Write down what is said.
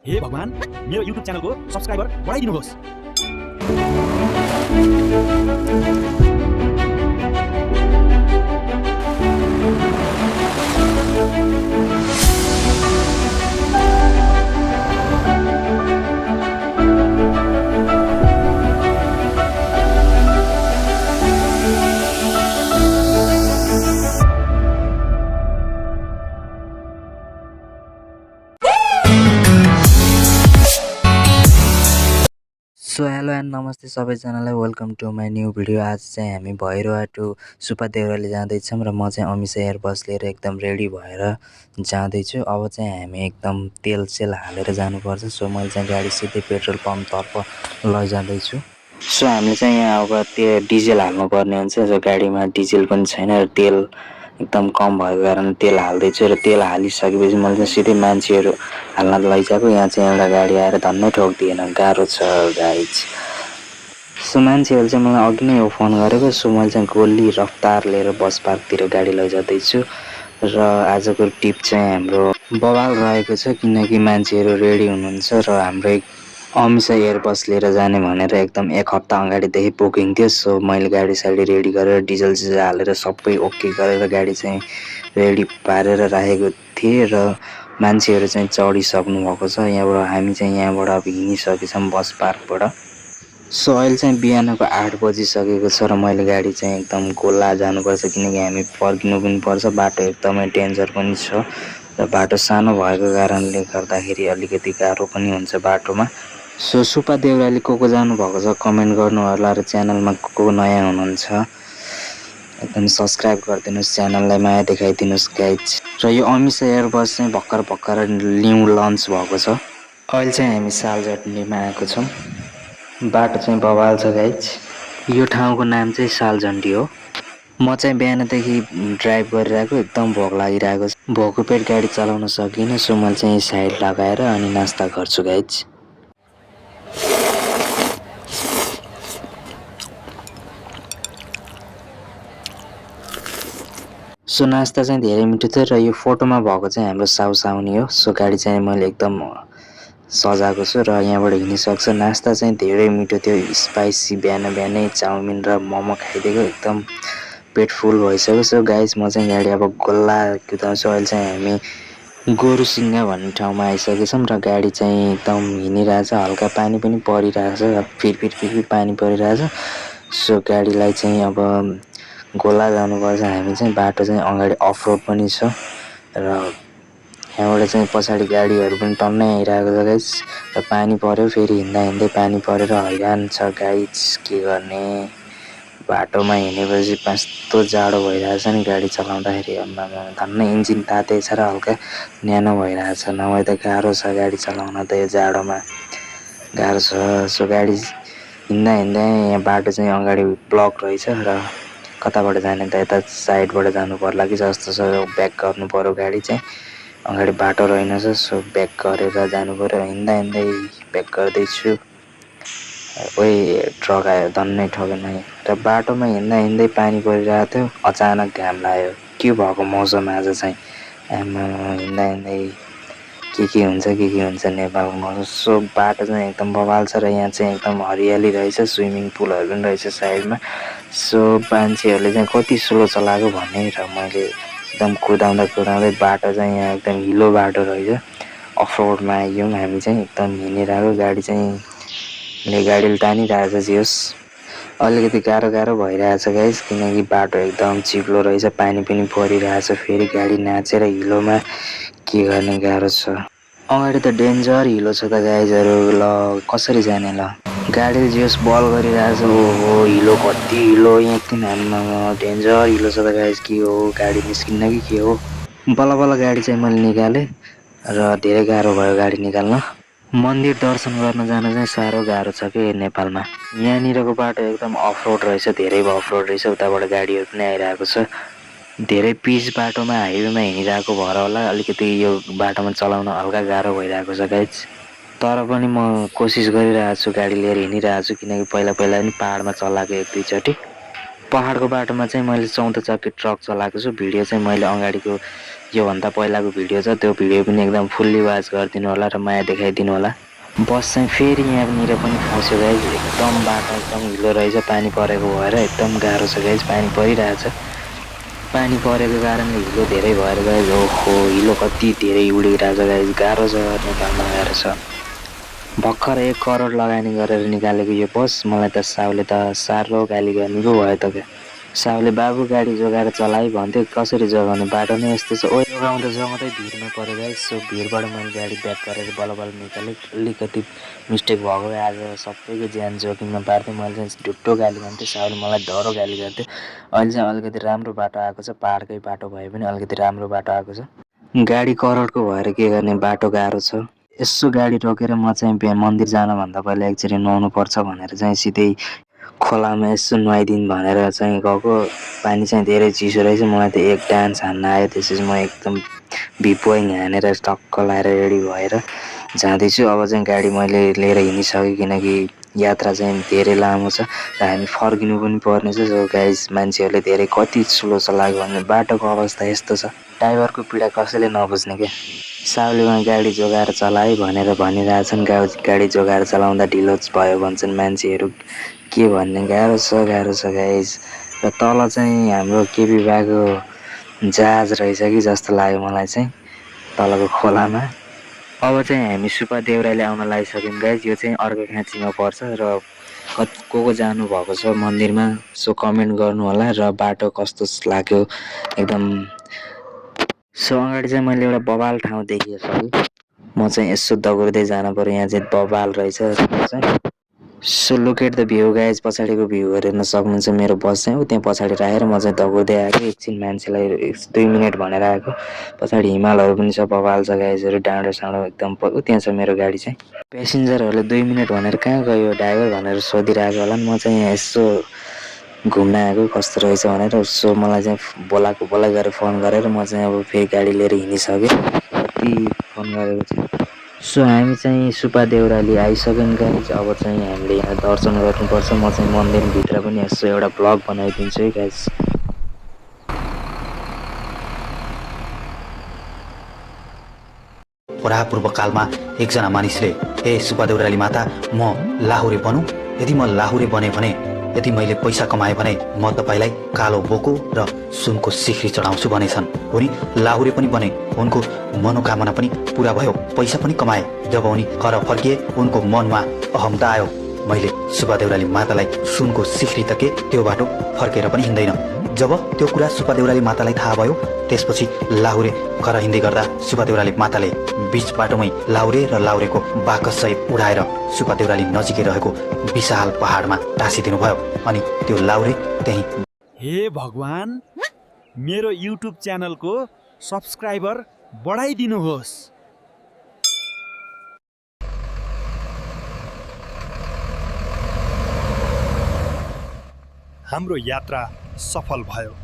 हे भगवान, मेरो YouTube च्यानलको सब्स्क्राइबर बढाइदिनुहोस्। सो हेलो एन्ड नमस्ते सबैजनालाई, welcome to my new video. आज चाहिँ हामी भैरवा टु सुपा देउराली जाँदैछौँ र म चाहिँ अमिषा एयर बस लिएर एकदम रेडी भएर जाँदैछु। अब चाहिँ हामी एकदम तेल हालेर जानुपर्छ। सो मैले चाहिँ गाडी सिधै पेट्रोल पम्पतर्फ लैजाँदैछु। सो हामीले चाहिँ यहाँ अब त्यो डिजेल हाल्नुपर्ने हुन्छ। र गाडीमा डिजेल पनि छैन र तेल एकदम कम भएको कारण तेल हाल्दैछु। र तेल हालिसकेपछि मैले चाहिँ सिधै मान्छेहरू हाल्न लैजाएको। यहाँ चाहिँ एउटा गाडी आएर धन्नै ठोकिदिएन, गाह्रो छ गाइज। सो मान्छेहरूले चाहिँ मलाई अघि नै फोन गरेको। सो मैले चाहिँ गोली रफ्तार लिएर बस पार्कतिर गाडी लैजाँदैछु। र आजको टिप चाहिँ हाम्रो बवाल रहेको छ, किनकि मान्छेहरू रेडी हुनुहुन्छ र हाम्रो अमिषा एयर बस लिएर जाने भनेर एकदम एक हप्ता अगाडिदेखि बुकिङ थियो। सो मैले गाडी साडी रेडी गरेर डिजल हालेर सबै ओके गरेर गाडी चाहिँ रेडी पारेर राखेको थिएँ। र मान्छेहरू चाहिँ चढिसक्नु भएको छ। यहाँबाट हामी चाहिँ यहाँबाट अब हिँडिसकेछौँ बस पार्कबाट। सो अहिले चाहिँ बिहानको 8 बजिसकेको छ र मैले गाडी चाहिँ एकदम गोला जानुपर्छ, किनकि हामी फर्किनु पनि पर्छ। बाटो एकदमै डेन्जर पनि छ र बाटो सानो भएको कारणले गर्दाखेरि अलिकति गाह्रो पनि हुन्छ बाटोमा। सो सुपा देउराली को जानुभएको छ कमेन्ट गर्नु होला र च्यानलमा को नयाँ हुनुहुन्छ एकदम सब्सक्राइब गरिदिनुहोस्, च्यानललाई माया देखाइदिनुहोस् गाइज। र यो अमिषा एयर बस चाहिँ भर्खर न्यू लन्च भएको छ। अहिले चाहिँ हामी सालजटीमा आएको छौँ। बाटो चाहिँ बवाल छ गाइज। यो ठाउँको नाम चाहिँ सालजन्डी हो। म चाहिँ बिहानदेखि ड्राइभ गरिरहेको, एकदम भोक लागिरहेको छ। भोको पेट गाडी चलाउन सकिनँ। सो मैले चाहिँ साइड लगाएर अनि नास्ता गर्छु गाइज। सो नास्ता चाहिँ धेरै मिठो थियो। र यो फोटोमा भएको चाहिँ हाम्रो साउनी हो। सो गाडी चाहिँ मैले एकदम सजाएको छु र यहाँबाट हिँडिसक्छ। नास्ता चाहिँ धेरै मिठो थियो, स्पाइसी। बिहानै चाउमिन र मोमो खाइदिएको, एकदम पेट फुल भइसक्यो। सो गाइज म चाहिँ गाडी अब गोल्ला कुदाउँछु। अहिले चाहिँ हामी गोरुसिङ्गा भन्ने ठाउँमा आइसकेछौँ र गाडी चाहिँ एकदम हिँडिरहेछ। हल्का पानी पनि परिरहेछ, फिर पानी परिरहेछ। सो गाडीलाई चाहिँ अब गोला जानुपर्छ हामी चाहिँ। बाटो चाहिँ अगाडि अफ रोड पनि छ र यहाँबाट चाहिँ पछाडि गाडीहरू पनि टन्नै आइरहेको छ गाइज। र पानी पऱ्यो, फेरि हिँड्दै पानी परेर हैरान छ गाइज। के गर्ने, बाटोमा हिँडेपछि कस्तो जाडो भइरहेछ नि गाडी चलाउँदाखेरि। धन्नै इन्जिन तातेको छ र हल्का न्यानो भइरहेछ, नभए त गाह्रो छ गाडी चलाउन त यो जाडोमा, गाह्रो छ। सो गाडी हिँड्दा यहाँ बाटो चाहिँ अगाडि ब्लक रहेछ र कताबाट जाने त यता साइडबाट जानु पर्ला कि जस्तो छ। ब्याक गर्नु पऱ्यो गाडी चाहिँ, अगाडि बाटो रहेनछ। सो ब्याक गरेर जानु पऱ्यो। हिँड्दै ब्याक गर्दैछु। कोही ट्रक आयो, धन्नै ठगेन। र बाटोमा हिँड्दै पानी परिरहेको थियो, अचानक घाम लाग्यो। के भएको मौसम आज चाहिँ, आमा हिँड्दै के हुन्छ नेपालको मौसम। सो बाटो चाहिँ एकदम बवाल छ र यहाँ चाहिँ एकदम हरियाली रहेछ, स्विमिङ पुलहरू पनि रहेछ साइडमा। सो मान्छेहरूले चाहिँ कति स्लो चलाएको भने, र मैले एकदम कुदाउँदै बाटो चाहिँ यहाँ एकदम हिलो बाटो रहेछ। अफ रोडमा आइयौँ हामी चाहिँ, एकदम हिँडिरहेको। गाडी चाहिँ गाडीले तानिरहेछ। जियोस्, अलिकति गाह्रो भइरहेछ गाइज, किनकि बाटो एकदम चिप्लो रहेछ, पानी पनि परिरहेछ। फेरि गाडी नाचेर हिलोमा के गर्ने, गाह्रो छ। अगाडि त डेन्जर हिलो छ त गाइजहरू। ल कसरी जाने, ल गाडीले जियोस् बल गरिरहेछ। ओहो हिलो, कति हिलो यहाँ, किन डेन्जर हिलो छ त गाइज। के हो, गाडी निस्किन्न कि के हो। बल्ल गाडी चाहिँ मैले निकालेँ र धेरै गाह्रो भयो गाडी निकाल्न। मन्दिर दर्शन गर्न जान चाहिँ साह्रो गाह्रो छ कि नेपालमा। यहाँनिरको बाटो एकदम अफ रोड रहेछ, धेरै अफ रोड रहेछ। उताबाट गाडीहरू पनि आइरहेको छ। धेरै पिच बाटोमा, हाइवेमा हिँडिरहेको भएर होला अलिकति यो बाटोमा चलाउन हल्का गाह्रो भइरहेको छ गाइज। तर पनि म कोसिस गरिरहेको छु, गाडी लिएर हिँडिरहेको छु, किनकि पहिला पनि पाहाडमा चलाएको एक दुईचोटि। पहाडको बाटोमा चाहिँ मैले 14 चक्के ट्रक चलाएको छु। भिडियो चाहिँ मैले अगाडिको योभन्दा पहिलाको भिडियो छ, त्यो भिडियो पनि एकदम फुल्ली वाच गरिदिनु होला र माया देखाइदिनु होला। बस चाहिँ फेरि यहाँनिर पनि फस्यो गाइज। एकदम बाटो एकदम हिलो रहेछ, पानी परेको भएर एकदम गाह्रो छ गाइज। पानी परिरहेछ, पानी परेको कारणले हिलो धेरै भएर गाइज। ओहो, हिलो कति धेरै उडिरहेछ गाइज, गाह्रो छ, नेपालमा गाह्रो छ। भर्खर 1 करोड लगानी गरेर निकालेको यो बस मलाई त साउले त साह्रो गाली गर्ने पो भयो त क्या। साउले बाबु गाडी जोगाएर चलाइ भन्थ्यो, कसरी जोगाउने, बाटो नै यस्तो छ। ओ जोगाउँदै भिडमा पऱ्यो गाइस। सो भिडबाट मैले गाडी ब्याक गरेर बल्ल निकालेँ। अलिकति मिस्टेक भएको भए आज सबैको ज्यान जोखिममा पार्थेँ। मैले चाहिँ ढुट्टो गाली गर्थेँ, साउले मलाई डह्रो गाली गर्थ्यो। अहिले चाहिँ अलिकति राम्रो बाटो आएको छ, पाहाडकै बाटो भए पनि अलिकति राम्रो बाटो आएको छ। गाडी करोडको भएर के गर्ने, बाटो गाह्रो छ। यसो गाडी रोकेर म चाहिँ मन्दिर जानभन्दा पहिला एकचोटि नुहाउनु पर्छ भनेर चाहिँ सिधै खोलामा यसो नुहाइदिउँ भनेर चाहिँ गएको। पानी चाहिँ धेरै चिसो रहेछ, मलाई त एक डान्स हान्न आयो। त्यसपछि म एकदम भिपोइङ हानेर टक्क लाएर रेडी भएर जाँदैछु। अब चाहिँ गाडी मैले लिएर हिँडिसकेँ, किनकि यात्रा चाहिँ धेरै लामो छ र हामी फर्किनु पनि पर्नेछ। सो गाइस, मान्छेहरूले धेरै कति स्लो चलाएको भने बाटोको अवस्था यस्तो छ, ड्राइभरको पीडा कसैले नबुझ्ने क्या। साउले उहाँ गाडी जोगाएर चलाए भनेर भनिरहेछन्। गाडी जोगाएर चलाउँदा ढिलो भयो भन्छन् मान्छेहरू। के भन्ने, गाह्रो छ गाइस। र तल चाहिँ हाम्रो केपी बाको जहाज रहेछ कि जस्तो लाग्यो मलाई चाहिँ तलको खोलामा। अब चाहिँ हामी सुपा देउराली आउन लागिसक्यौँ गाइस। यो चाहिँ अर्घाखाँचीमा पर्छ र को जानुभएको छ मन्दिरमा सो कमेन्ट गर्नु होला र बाटो कस्तो लाग्यो एकदम। सो अगाडि चाहिँ मैले एउटा बबाल ठाउँ देखिसकेँ। म चाहिँ यसो दगुर्दै जानु पर्यो, यहाँ चाहिँ बबाल रहेछ चाहिँ। So look at the view guys. पछाडिको भ्यू हेर्न सक्नुहुन्छ। मेरो बस चाहिँ त्यहाँ पछाडि राखेर म चाहिँ दगुर्दै आएको। एकछिन मान्छेलाई 2 मिनट भनेर आएको। पछाडि हिमालहरू पनि छ, बबाल छ गाइजहरू, डाँडो साँडो एकदम। त्यहाँ छ मेरो गाडी चाहिँ। पेसेन्जरहरूले 2 मिनट भनेर कहाँ गयो ड्राइभर भनेर सोधिरहेको होला। म चाहिँ यहाँ यसो घुम्न आएको कस्तो रहेछ भनेर। सो मलाई चाहिँ बोलाइ गरेर फोन गरेर म चाहिँ अब फेरि गाडी लिएर हिँडिसकेँ। कति फोन गरेको थियो। सो हामी चाहिँ सुपा देउराली आइसक्यौँ गाइज। अब चाहिँ हामीले यहाँ दर्शन गर्नुपर्छ। म चाहिँ मन्दिरभित्र पनि यसो एउटा ब्लग बनाइदिन्छु है गाइज। पूर्वकालमा एकजना मानिसले, हे सुपा देउराली माता, म लाहुरे बनौँ? यदि म लाहुरे बने भने, यदि मैले पैसा कमाएँ भने म तपाईँलाई कालो बोको र सुनको सिख्री चढाउँछु भनेछन्। उनी लाहुरे पनि बने, उनको मनोकामना पनि पुरा भयो, पैसा पनि कमाए। जब उनी घर फर्किए उनको मनमा अहमता आयो, मैले सुपा देउराली मातालाई सुनको सिख्री त के, त्यो बाटो फर्केर पनि हिँड्दैन। जब त्यो कुरा सुपा देउराली मातालाई थाहा भयो, त्यसपछि लाहुरे घर हिँड्दै गर्दा सुपा देउराली माताले बीच बाटोमै लाहुरे र लाहुरेको बाकस सहित उडाएर सुपा देउराली नजिकै रहेको विशाल पहाडमा टाँसिदिनु भयो। अनि त्यो लाहुरे त्यही। हे भगवान, मेरो युट्युब च्यानलको सब्सक्राइबर बढाइदिनुहोस्। हाम्रो यात्रा सफल भयो।